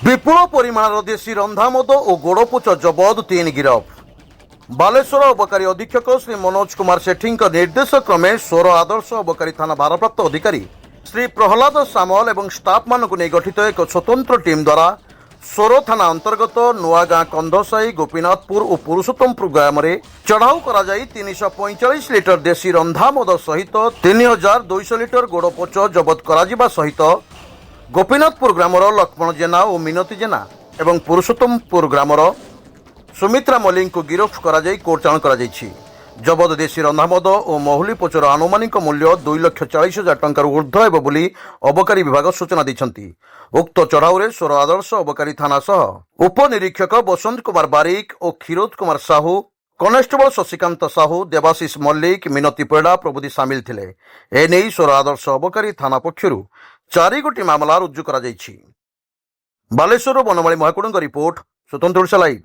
विपुल परिमाणर देशी रंधामद और गोड़पोच जबद 3 गिरफ। बालेश्वर अबकारी अधीक्षक श्री मनोज कुमार सेठी निर्देश क्रमे सोर आदर्श अबकारी थाना भारप्राप्त अधिकारी श्री प्रहलाद सामल और स्टाफ मानक नहीं गठित एक स्वतंत्र टीम द्वारा सोर थाना अंतर्गत नुआगाँ कंधसाई गोपीनाथपुर और पुरुषोत्तमपुर ग्राम चढ़ाऊ कर 345 लिटर देशी रंधामद सहित 3200 लिटर गोड़पोच जबत कर सहित गोपीनाथपुर ग्रामर लक्ष्मण जेना और मिनती जेना एवं पुरुषोत्तमपुर ग्रामर सुमित्रा मल्लिक को गिरफ्त कर कोर्ट चालाण कर जबद देशी रंधामद और महुली पोचर आनुमानिक मूल्य 2,40,000 टंकार ऊर्ध्व हेब बोली अबकारी विभाग सूचना दी। उक्त चढ़ाऊ सोर आदर्श अबकारी थाना सह उपनिरीक्षक बसंत कुमार बारिक और क्षीरोद कुमार साहू, कनेस्टेबल शशिकांत साहू, देवाशीष मल्लिक, मिनती परिड़ा प्रभृति सामिल थिले। एने सोर आदर्श अबकारी थाना पक्षरु 4 गोटी मामला रुजु कर बालेश्वर बनमाली महाकुड़ रिपोर्ट स्वतंत्र ओडिशा लाइव।